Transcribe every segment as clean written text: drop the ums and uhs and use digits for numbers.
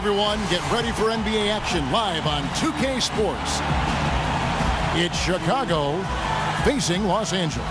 everyone. Get ready for NBA action live on 2K Sports. It's Chicago facing Los Angeles.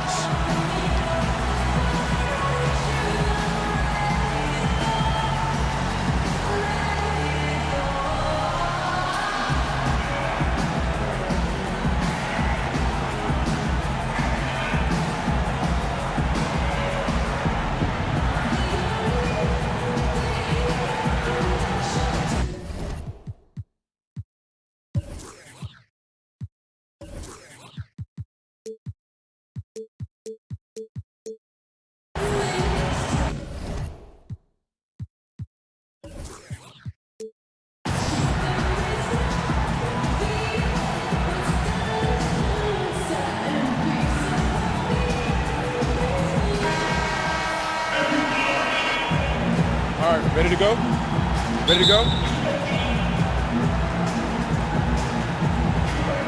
All right, ready to go? Ready to go?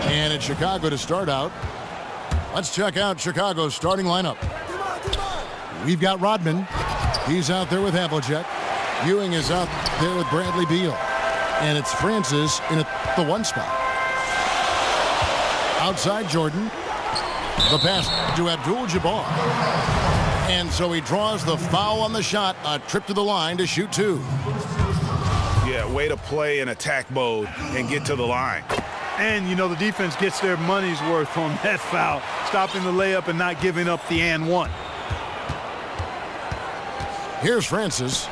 And it's Chicago to start out. Let's check out Chicago's starting lineup. We've got Rodman. He's out there with Havlicek. Ewing is out there with Bradley Beal. And it's Francis in the one spot. Outside Jordan. The pass to Abdul-Jabbar. And so he draws the foul on the shot. A trip to the line to shoot two. Yeah, way to play in attack mode and get to the line. And, you know, the defense gets their money's worth on that foul, stopping the layup and not giving up the and one. Here's Francis.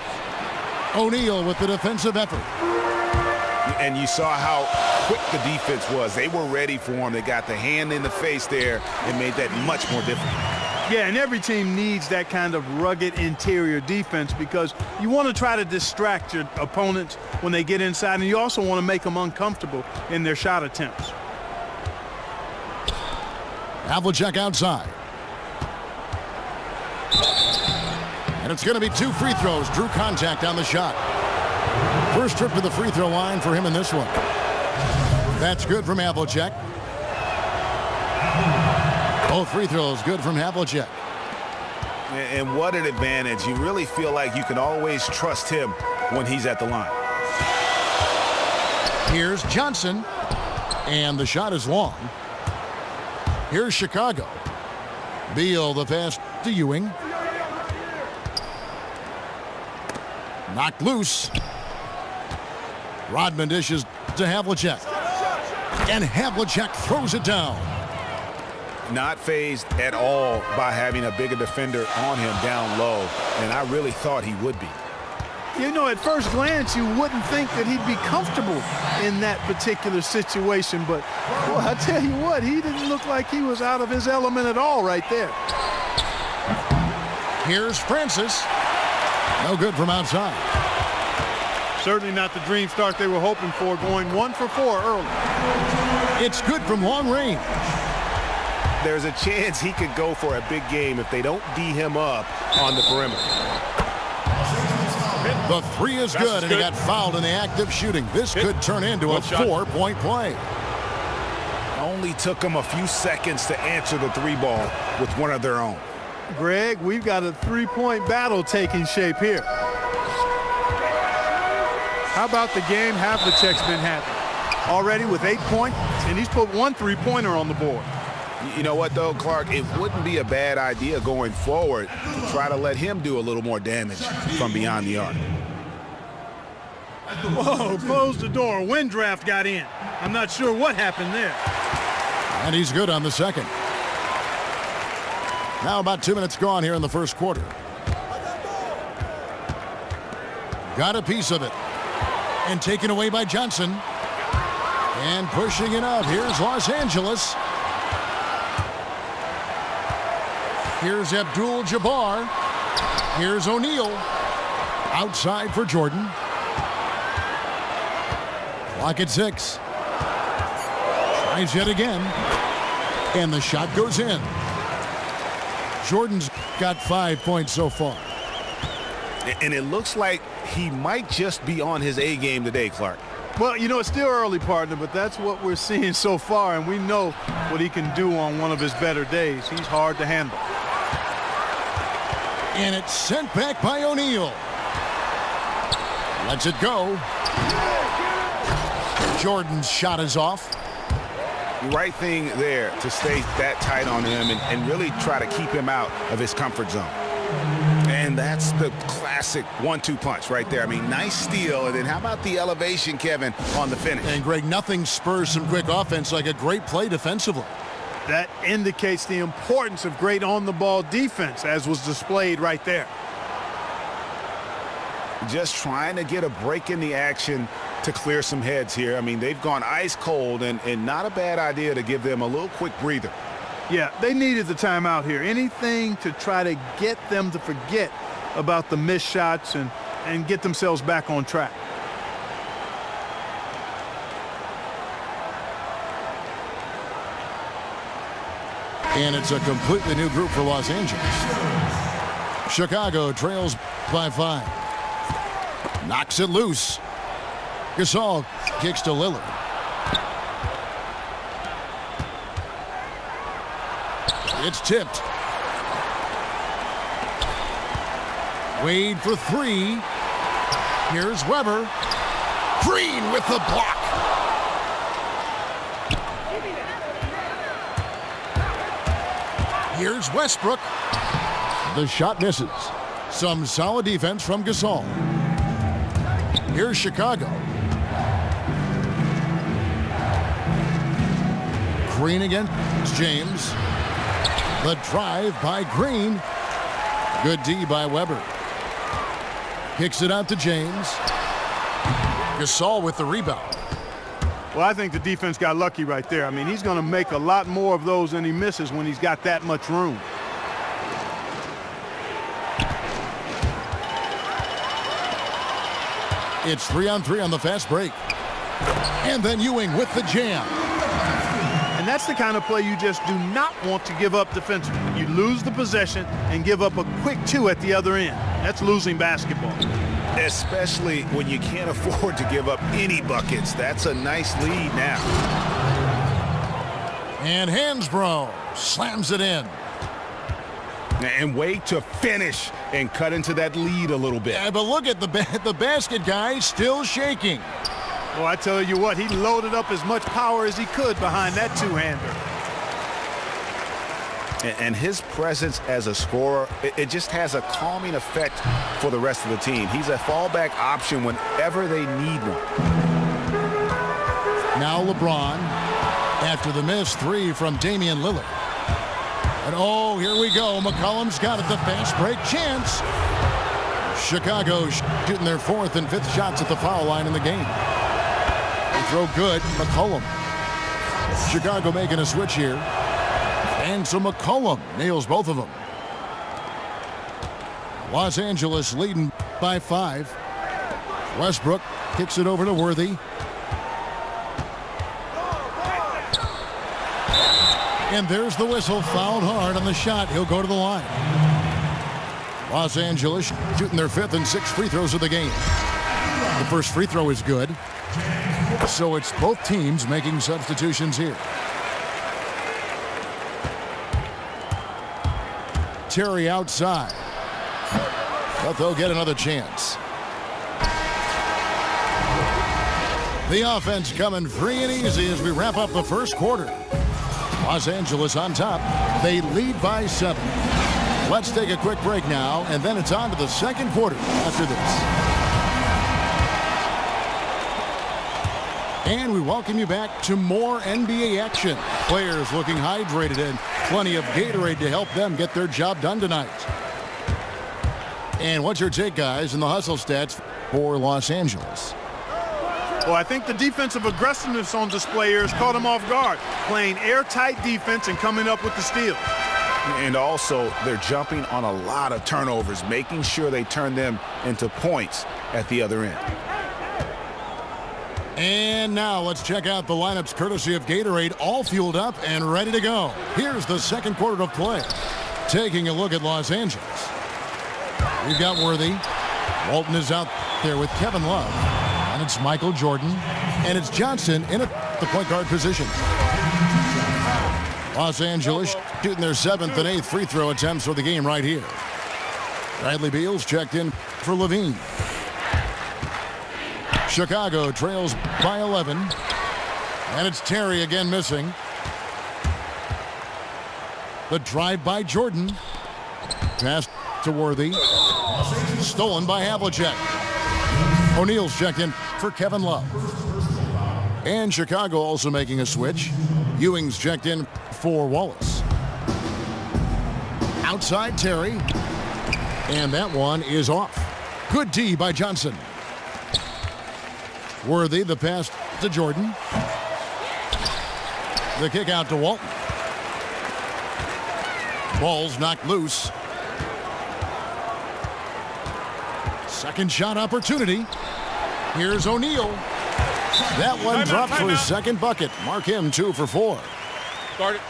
O'Neal with the defensive effort. And you saw how quick the defense was. They were ready for him. They got the hand in the face there and made that much more difficult. Yeah, and every team needs that kind of rugged interior defense because you want to try to distract your opponents when they get inside, and you also want to make them uncomfortable in their shot attempts. Havlicek outside. And it's going to be two free throws. Drew contact on the shot. First trip to the free throw line for him in this one. That's good from Havlicek. Both free throws good from Havlicek. And what an advantage. You really feel like you can always trust him when he's at the line. Here's Johnson. And the shot is long. Here's Chicago. Beal the pass to Ewing. Knocked loose. Rodman dishes to Havlicek. And Havlicek throws it down. Not fazed at all by having a bigger defender on him down low, and I really thought he would be. You know, at first glance, you wouldn't think that he'd be comfortable in that particular situation, but, boy, I tell you what, he didn't look like he was out of his element at all right there. Here's Francis. No good from outside. Certainly not the dream start they were hoping for, going 1 for 4 early. It's good from long range. There's a chance he could go for a big game if they don't D him up on the perimeter. The three is good, and he got fouled in the act of shooting. This could turn into a 4-point play. Only took them a few seconds to answer the three ball with one of their own. Greg, we've got a three-point battle taking shape here. How about the game Havlicek's been having? Already with 8 points, and he's put one three-pointer on the board. You know what, though, Clark? It wouldn't be a bad idea going forward to try to let him do a little more damage from beyond the arc. Whoa, close the door. Wind draft got in. I'm not sure what happened there. And he's good on the second. Now about 2 minutes gone here in the first quarter. Got a piece of it. And taken away by Johnson. And pushing it up. Here's Los Angeles. Here's Abdul-Jabbar. Here's O'Neal. Outside for Jordan. Clock at 6. Tries yet again. And the shot goes in. Jordan's got 5 points so far. And it looks like he might just be on his A game today, Clark. Well, you know, it's still early, partner, but that's what we're seeing so far, and we know what he can do on one of his better days. He's hard to handle. And it's sent back by O'Neal. Lets it go. Jordan's shot is off. The right thing there to stay that tight on him and really try to keep him out of his comfort zone. And that's the classic 1-2 punch right there. I mean, nice steal. And then how about the elevation, Kevin, on the finish? And Greg, nothing spurs some quick offense like a great play defensively. That indicates the importance of great on-the-ball defense, as was displayed right there. Just trying to get a break in the action to clear some heads here. I mean, they've gone ice cold, and not a bad idea to give them a little quick breather. Yeah, they needed the timeout here. Anything to try to get them to forget about the missed shots and get themselves back on track. And it's a completely new group for Los Angeles. Chicago trails by 5. Knocks it loose. Gasol kicks to Lillard. It's tipped. Wade for 3. Here's Weber. Green with the block. Here's Westbrook. The shot misses. Some solid defense from Gasol. Here's Chicago. Green against James. The drive by Green. Good D by Weber. Kicks it out to James. Gasol with the rebound. Well, I think the defense got lucky right there. I mean, he's going to make a lot more of those than he misses when he's got that much room. It's 3-on-3 on the fast break. And then Ewing with the jam. And that's the kind of play you just do not want to give up defensively. You lose the possession and give up a quick 2 at the other end. That's losing basketball. Especially when you can't afford to give up any buckets. That's a nice lead now. And Hansbrough slams it in. And wait to finish and cut into that lead a little bit. Yeah, but look at the basket guy still shaking. Well, I tell you what, he loaded up as much power as he could behind that two-hander. And his presence as a scorer, it just has a calming effect for the rest of the team. He's a fallback option whenever they need one. Now LeBron after the missed 3 from Damian Lillard. And oh, here we go. McCollum's got it, the fast break chance. Chicago shooting their 4th and 5th shots at the foul line in the game. They throw good. McCollum. Chicago making a switch here. And so McCollum nails both of them. Los Angeles leading by 5. Westbrook kicks it over to Worthy. And there's the whistle, fouled hard on the shot. He'll go to the line. Los Angeles shooting their 5th and 6th free throws of the game. The first free throw is good. So it's both teams making substitutions here. Terry outside. But they'll get another chance. The offense coming free and easy as we wrap up the first quarter. Los Angeles on top. They lead by 7. Let's take a quick break now, and then it's on to the second quarter after this. And we welcome you back to more NBA action. Players looking hydrated and plenty of Gatorade to help them get their job done tonight. And what's your take, guys, in the hustle stats for Los Angeles? Well, I think the defensive aggressiveness on display here has caught them off guard, playing airtight defense and coming up with the steal. And also, they're jumping on a lot of turnovers, making sure they turn them into points at the other end. And now let's check out the lineups courtesy of Gatorade, all fueled up and ready to go. Here's the second quarter of play. Taking a look at Los Angeles. We've got Worthy. Walton is out there with Kevin Love. And it's Michael Jordan. And it's Johnson in at the point guard position. Los Angeles shooting their 7th and 8th free throw attempts for the game right here. Bradley Beal's checked in for Levine. Chicago trails by 11. And it's Terry again missing. The drive by Jordan. Pass to Worthy. Stolen by Havlicek. O'Neal's checked in for Kevin Love. And Chicago also making a switch. Ewing's checked in for Wallace. Outside Terry. And that one is off. Good D by Johnson. Worthy, the pass to Jordan. The kick out to Walton. Ball's knocked loose. Second shot opportunity. Here's O'Neal. That one dropped for his second bucket. Mark him 2 for 4.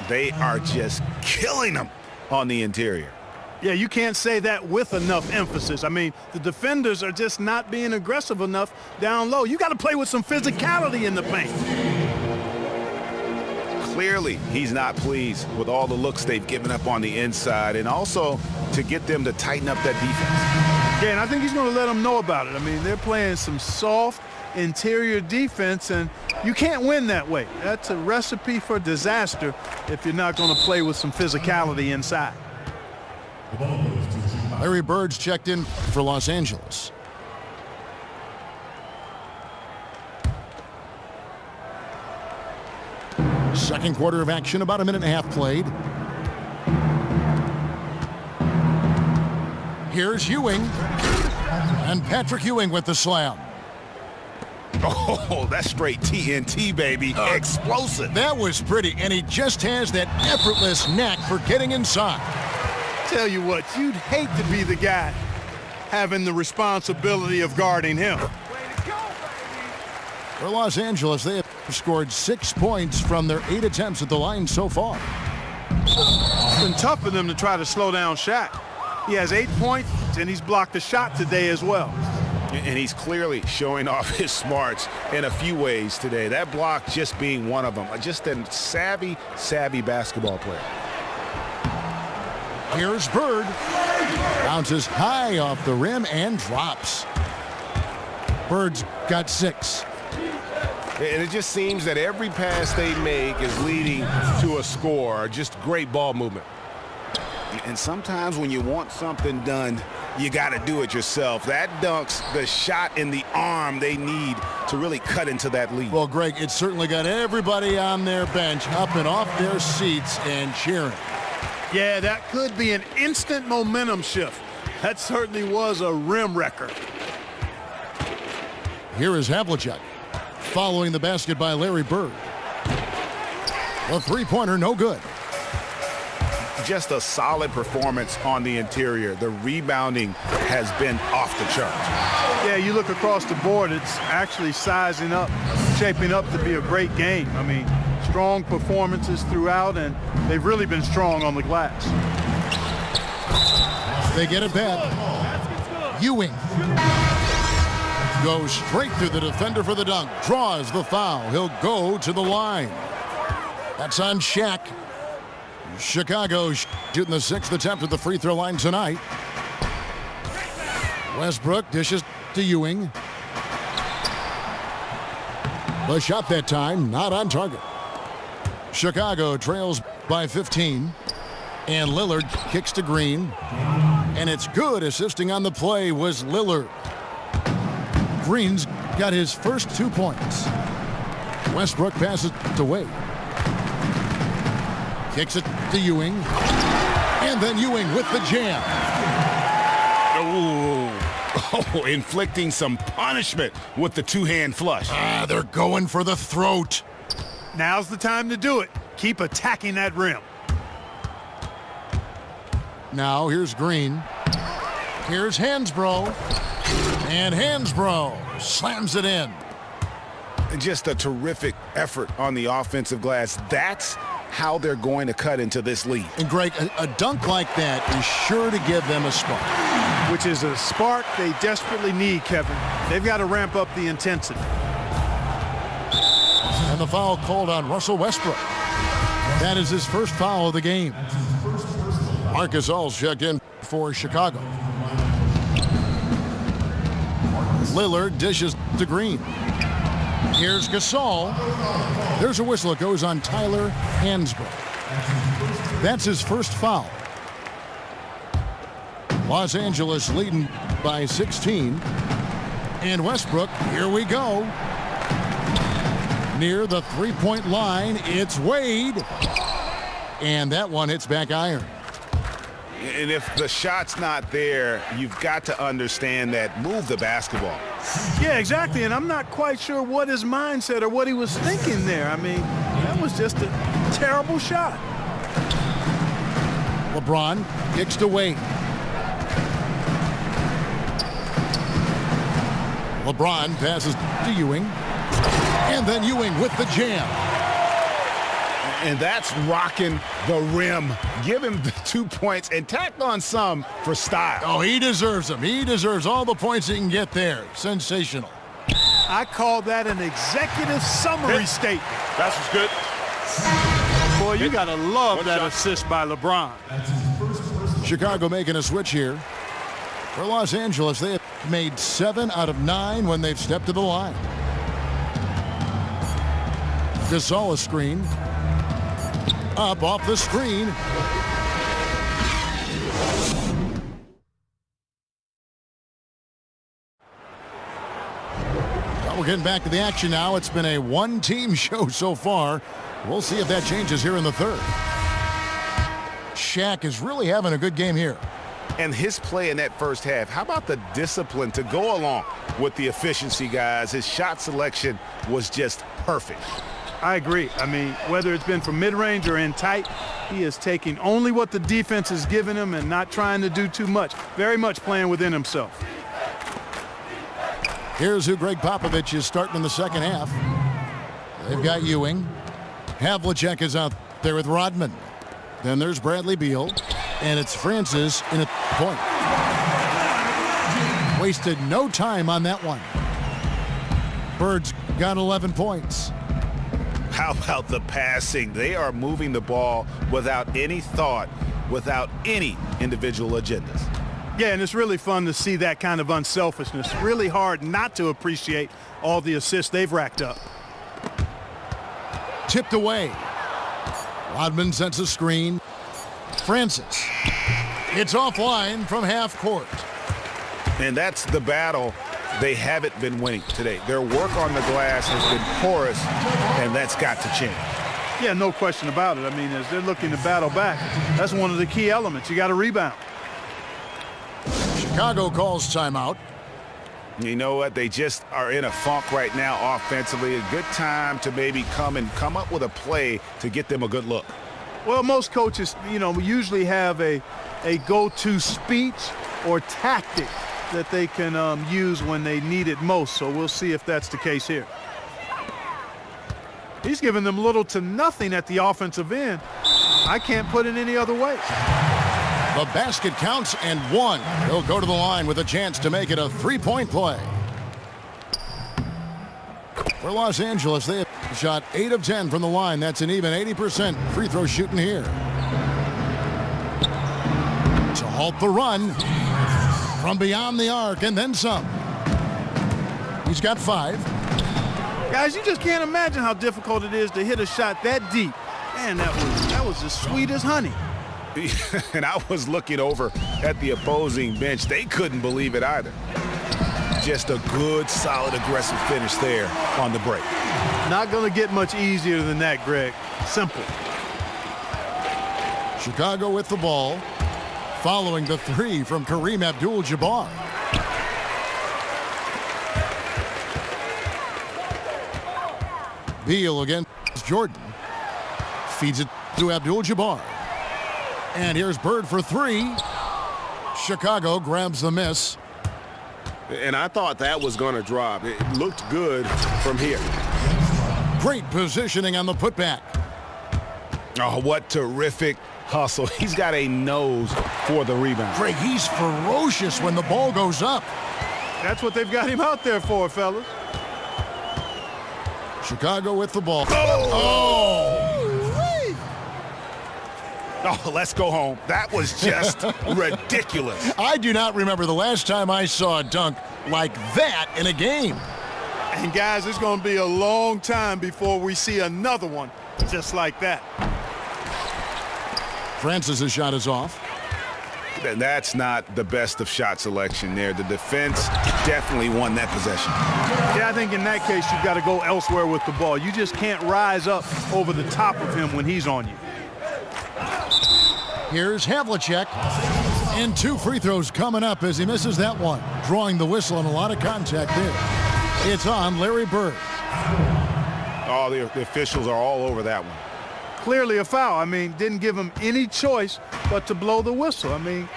They are just killing them on the interior. Yeah, you can't say that with enough emphasis. I mean, the defenders are just not being aggressive enough down low. You got to play with some physicality in the paint. Clearly, he's not pleased with all the looks they've given up on the inside, and also to get them to tighten up that defense. Yeah, and I think he's going to let them know about it. I mean, they're playing some soft interior defense, and you can't win that way. That's a recipe for disaster if you're not going to play with some physicality inside. Larry Bird's checked in for Los Angeles. Second quarter of action, about a minute and a half played. Here's Ewing. And Patrick Ewing with the slam. Oh, that's straight TNT, baby. Explosive. That was pretty, and he just has that effortless knack for getting inside. Tell you what, you'd hate to be the guy having the responsibility of guarding him. For Los Angeles, they have scored 6 points from their 8 attempts at the line so far. It's been tough for them to try to slow down Shaq. He has 8 points, and he's blocked a shot today as well. And he's clearly showing off his smarts in a few ways today. That block just being one of them. Just a savvy basketball player. Here's Bird. Bounces high off the rim and drops. Bird's got 6. And it just seems that every pass they make is leading to a score. Just great ball movement. And sometimes when you want something done, you got to do it yourself. That dunks the shot in the arm they need to really cut into that lead. Well, Greg, it's certainly got everybody on their bench up and off their seats and cheering. Yeah, that could be an instant momentum shift. That certainly was a rim wrecker. Here is Havlicek following the basket by Larry Bird. A three-pointer, no good. Just a solid performance on the interior. The rebounding has been off the charts. Yeah, you look across the board, it's actually sizing up, shaping up to be a great game. I mean, strong performances throughout, and they've really been strong on the glass. They get it back. Ewing goes straight through the defender for the dunk. Draws the foul. He'll go to the line. That's on Shaq. Chicago shooting the 6th attempt at the free throw line tonight. Westbrook dishes to Ewing. The shot that time not on target. Chicago trails by 15. And Lillard kicks to Green. And it's good. Assisting on the play was Lillard. Green's got his first 2 points. Westbrook passes to Wade. Kicks it to Ewing. And then Ewing with the jam. Oh, inflicting some punishment with the two-hand flush. They're going for the throat. Now's the time to do it. Keep attacking that rim. Now here's Green. Here's Hansbrough. And Hansbrough slams it in. Just a terrific effort on the offensive glass. That's how they're going to cut into this lead. And Greg, a dunk like that is sure to give them a spark. Which is a spark they desperately need, Kevin. They've got to ramp up the intensity. And the foul called on Russell Westbrook. That is his first foul of the game. Marcus All's checked in for Chicago. Lillard dishes to Green. Here's Gasol. There's a whistle. It goes on Tyler Hansbrough. That's his first foul. Los Angeles leading by 16. And Westbrook, here we go. Near the three-point line, it's Wade. And that one hits back iron. And if the shot's not there, you've got to understand that. Move the basketball. Yeah, exactly. And I'm not quite sure what his mindset or what he was thinking there. I mean, that was just a terrible shot. LeBron kicks to Wade. LeBron passes to Ewing. And then Ewing with the jam. And that's rocking the rim. Give him the 2 points and tack on some for style. Oh, he deserves them. He deserves all the points he can get there. Sensational. I call that an executive summary statement. That's what's good. Boy, you got to love that assist by LeBron. Chicago making a switch here. For Los Angeles, they have made 7 out of 9 when they've stepped to the line. Gasol a screen. Up off the screen. Well, we're getting back to the action now. It's been a one-team show so far. We'll see if that changes here in the third. Shaq is really having a good game here. And his play in that first half, how about the discipline to go along with the efficiency, guys? His shot selection was just perfect. I agree. I mean, whether it's been from mid-range or in tight, he is taking only what the defense has given him and not trying to do too much. Very much playing within himself. Here's who Greg Popovich is starting in the second half. They've got Ewing. Havlicek is out there with Rodman. Then there's Bradley Beal. And it's Francis in a point. Wasted no time on that one. Bird's got 11 points. How about the passing? They are moving the ball without any thought, without any individual agendas. Yeah, and it's really fun to see that kind of unselfishness. Really hard not to appreciate all the assists they've racked up. Tipped away. Rodman sends a screen. Francis. It's offline from half court. And that's the battle they haven't been winning today. Their work on the glass has been porous, and that's got to change. Yeah, no question about it. I mean, as they're looking to battle back, that's one of the key elements. You got to rebound. Chicago calls timeout. You know what? They just are in a funk right now offensively. A good time to maybe come up with a play to get them a good look. Well, most coaches, usually have a go-to speech or tactic that they can use when they need it most. So we'll see if that's the case here. He's giving them little to nothing at the offensive end. I can't put it any other way. The basket counts and one. He'll go to the line with a chance to make it a three-point play. For Los Angeles, they have shot 8 of 10 from the line. That's an even 80% free throw shooting here. To halt the run from beyond the arc and then some. He's got 5. Guys, you just can't imagine how difficult it is to hit a shot that deep. Man, that was as sweet as honey. And I was looking over at the opposing bench. They couldn't believe it either. Just a good, solid, aggressive finish there on the break. Not going to get much easier than that, Greg. Simple. Chicago with the ball, following the 3 from Kareem Abdul-Jabbar. Beal against Jordan. Feeds it to Abdul-Jabbar. And here's Bird for 3. Chicago grabs the miss. And I thought that was going to drop. It looked good from here. Great positioning on the putback. Oh, what terrific hustle. He's got a nose for the rebound. Greg, he's ferocious when the ball goes up. That's what they've got him out there for, fellas. Chicago with the ball. Oh, let's go home. That was just ridiculous. I do not remember the last time I saw a dunk like that in a game. And guys, it's going to be a long time before we see another one just like that. Francis's shot is off. That's not the best of shot selection there. The defense definitely won that possession. Yeah, I think in that case, you've got to go elsewhere with the ball. You just can't rise up over the top of him when he's on you. Here's Havlicek. And 2 free throws coming up as he misses that one. Drawing the whistle and a lot of contact there. It's on Larry Bird. Oh, the officials are all over that one. Clearly a foul. I mean, didn't give him any choice but to blow the whistle. I mean,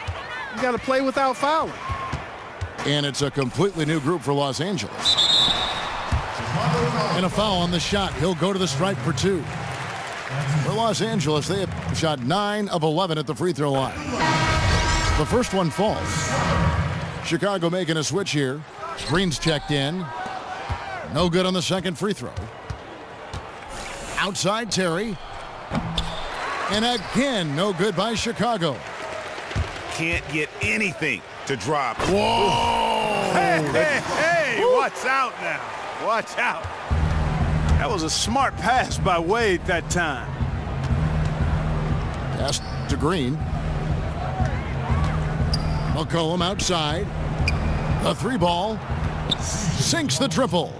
you got to play without fouling. And it's a completely new group for Los Angeles. And a foul on the shot. He'll go to the stripe for 2. For Los Angeles, they have shot 9 of 11 at the free throw line. The first one falls. Chicago making a switch here. Green's checked in. No good on the second free throw. Outside Terry. And again, no good by Chicago. Can't get anything to drop. Whoa! Hey, watch out now. Watch out. That was a smart pass by Wade that time. Pass to Green. McCollum outside. The 3-ball. Sinks the triple.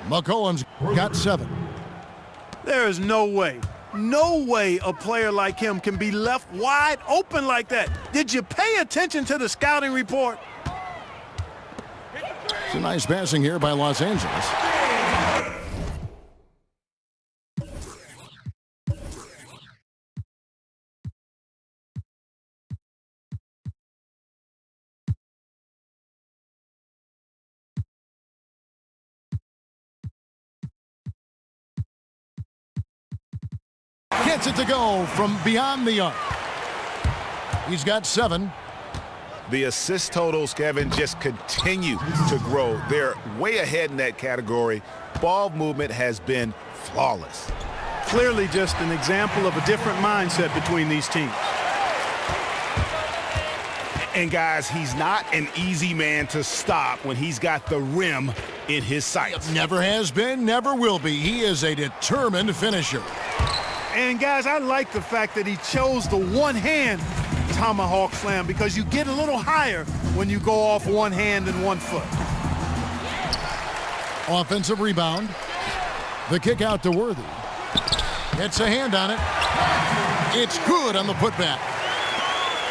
McCollum's got 7. There is no way a player like him can be left wide open like that. Did you pay attention to the scouting report? It's a nice passing here by Los Angeles. Gets it to go from beyond the arc. He's got 7. The assist totals, Kevin, just continue to grow. They're way ahead in that category. Ball movement has been flawless. Clearly just an example of a different mindset between these teams. And guys, he's not an easy man to stop when he's got the rim in his sights. Never has been, never will be. He is a determined finisher. And guys, I like the fact that he chose the one-hand tomahawk slam because you get a little higher when you go off one hand and 1 foot. Offensive rebound. The kick out to Worthy. Gets a hand on it. It's good on the putback.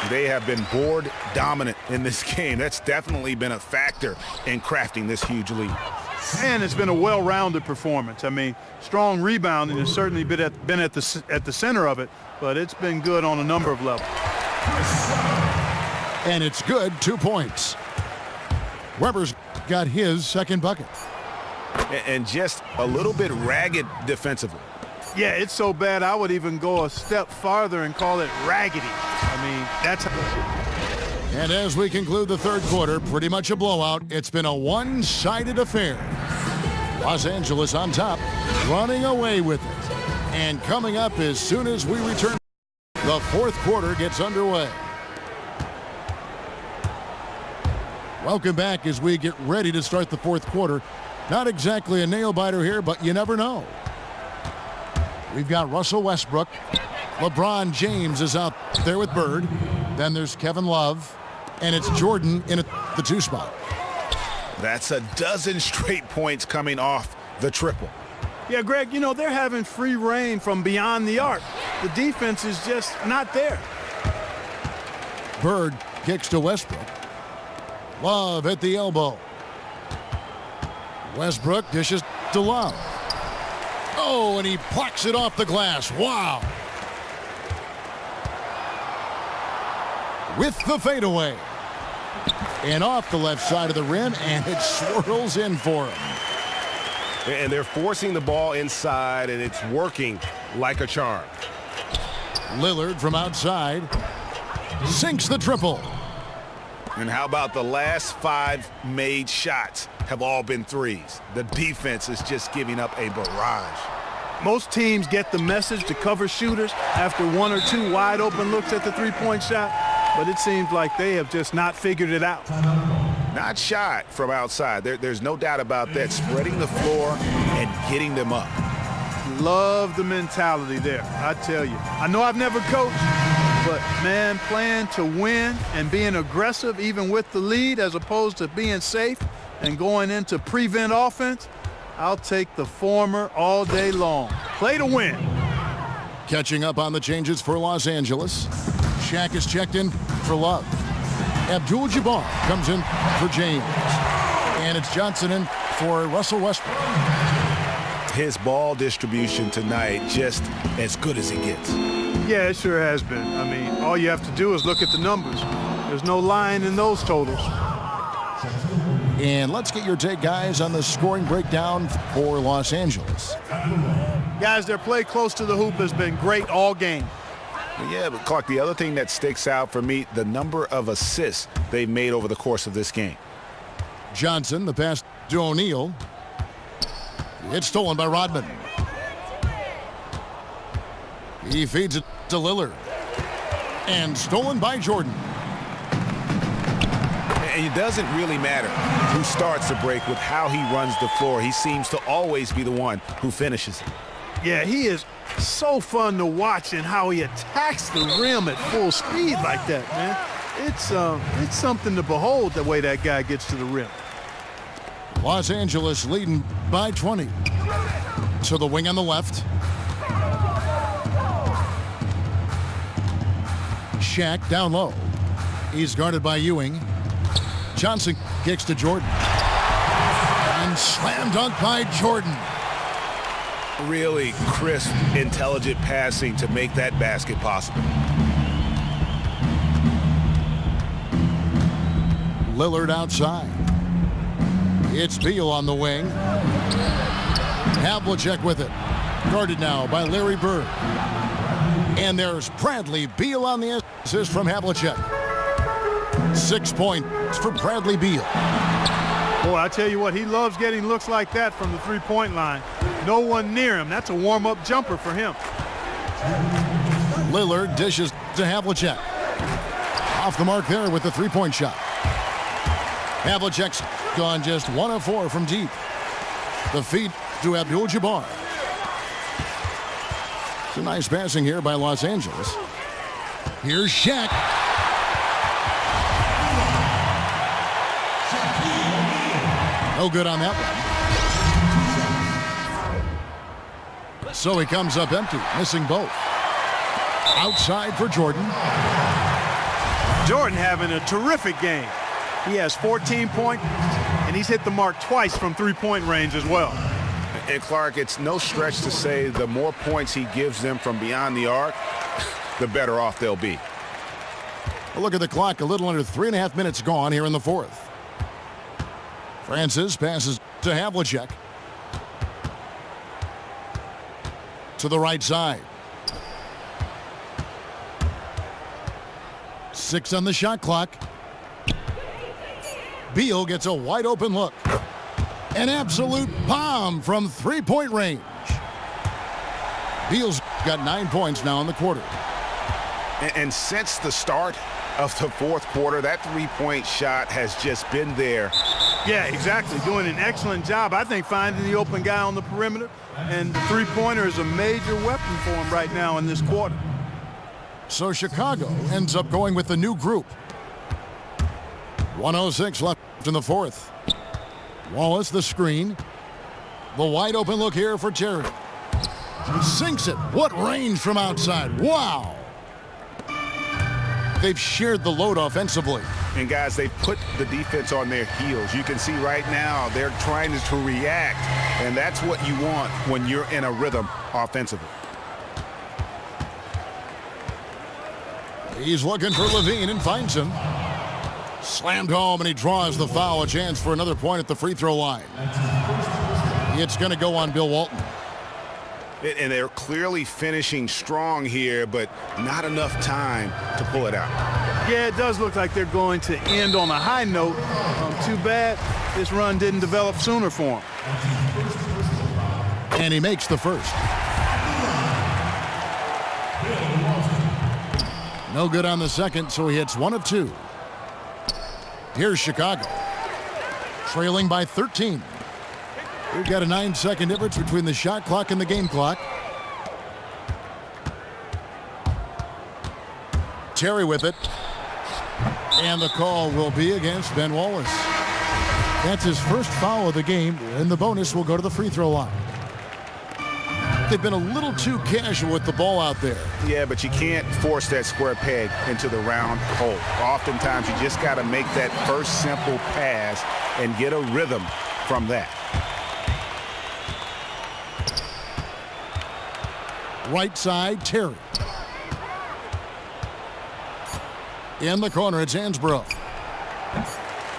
They have been board dominant in this game. That's definitely been a factor in crafting this huge lead. And it's been a well-rounded performance. I mean, strong rebounding has certainly been at the center of it, but it's been good on a number of levels. And it's good, 2 points. Weber's got his second bucket. And just a little bit ragged defensively. Yeah, it's so bad I would even go a step farther and call it raggedy. I mean, that's... And as we conclude the third quarter, pretty much a blowout. It's been a one-sided affair. Los Angeles on top, running away with it. And coming up as soon as we return, the fourth quarter gets underway. Welcome back as we get ready to start the fourth quarter. Not exactly a nail-biter here, but you never know. We've got Russell Westbrook. LeBron James is out there with Bird. Then there's Kevin Love. And it's Jordan in the 2 spot. That's a dozen straight points coming off the triple. Yeah, Greg, you know, they're having free reign from beyond the arc. The defense is just not there. Bird kicks to Westbrook. Love at the elbow. Westbrook dishes to Love. Oh, and he plucks it off the glass. Wow. With the fadeaway. And off the left side of the rim, and it swirls in for him. And they're forcing the ball inside, and it's working like a charm. Lillard from outside sinks the triple. And how about the last 5 made shots have all been threes? The defense is just giving up a barrage. Most teams get the message to cover shooters after 1 or 2 wide open looks at the three-point shot, but it seems like they have just not figured it out. not shot from outside. There's no doubt about that. Spreading the floor and getting them up. Love the mentality there, I tell you. I know I've never coached, but, man, playing to win and being aggressive even with the lead as opposed to being safe and going into prevent offense, I'll take the former all day long. Play to win. Catching up on the changes for Los Angeles. Shaq is checked in for Love. Abdul-Jabbar comes in for James. And it's Johnson in for Russell Westbrook. His ball distribution tonight just as good as it gets. Yeah, it sure has been. I mean, all you have to do is look at the numbers. There's no line in those totals. And let's get your take, guys, on the scoring breakdown for Los Angeles. Guys, their play close to the hoop has been great all game. Yeah, but Clark, the other thing that sticks out for me, the number of assists they've made over the course of this game. Johnson, the pass to O'Neal. It's stolen by Rodman. He feeds it to Lillard. And stolen by Jordan. And it doesn't really matter who starts the break with how he runs the floor. He seems to always be the one who finishes it. Yeah, he is so fun to watch and how he attacks the rim at full speed like that, man. It's something to behold the way that guy gets to the rim. Los Angeles leading by 20. To the wing on the left. Shaq down low. He's guarded by Ewing. Johnson kicks to Jordan. And slam dunk by Jordan. Really crisp, intelligent passing to make that basket possible. Lillard outside. It's Beal on the wing. Havlicek with it. Guarded now by Larry Bird. And there's Bradley Beal on the assist from Havlicek. 6 points for Bradley Beal. Boy, I tell you what, he loves getting looks like that from the three-point line. No one near him. That's a warm-up jumper for him. Lillard dishes to Havlicek. Off the mark there with the three-point shot. Havlicek's gone just 1 of 4 from deep. The feed to Abdul-Jabbar. Some nice passing here by Los Angeles. Here's Shaq. No good on that one. So he comes up empty, missing both. Outside for Jordan. Jordan having a terrific game. He has 14 points, and he's hit the mark twice from three-point range as well. And Clark, it's no stretch to say the more points he gives them from beyond the arc, the better off they'll be. Well, look at the clock, a little under 3.5 minutes gone here in the fourth. Francis passes to Havlicek. To the right side. 6 on the shot clock. Beal gets a wide open look. An absolute bomb from three-point range. Beal's got 9 points now in the quarter. And since the start of the fourth quarter, that three-point shot has just been there. Yeah, exactly. Doing an excellent job, I think, finding the open guy on the perimeter. And the three-pointer is a major weapon for him right now in this quarter. So Chicago ends up going with the new group. 1:06 left in the fourth. Wallace the screen. The wide open look here for Terry. Sinks it. What range from outside. Wow. They've shared the load offensively. And guys, they've put the defense on their heels. You can see right now they're trying to react. And that's what you want when you're in a rhythm offensively. He's looking for Levine and finds him. Slammed home, and he draws the foul. A chance for another point at the free throw line. It's going to go on Bill Walton. And they're clearly finishing strong here, but not enough time to pull it out. Yeah, it does look like they're going to end on a high note. Too bad this run didn't develop sooner for him. And he makes the first. No good on the second, so he hits 1 of 2. Here's Chicago. trailing by 13. We've got a 9-second difference between the shot clock and the game clock. Terry with it. And the call will be against Ben Wallace. That's his first foul of the game, and the bonus will go to the free throw line. They've been a little too casual with the ball out there. Yeah, but you can't force that square peg into the round hole. Oftentimes, you just got to make that first simple pass and get a rhythm from that. Right side, Terry. In the corner, it's Hansbrough.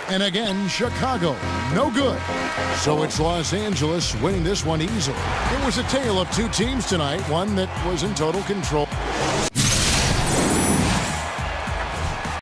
And again, Chicago, no good. So it's Los Angeles winning this one easily. It was a tale of two teams tonight, one that was in total control.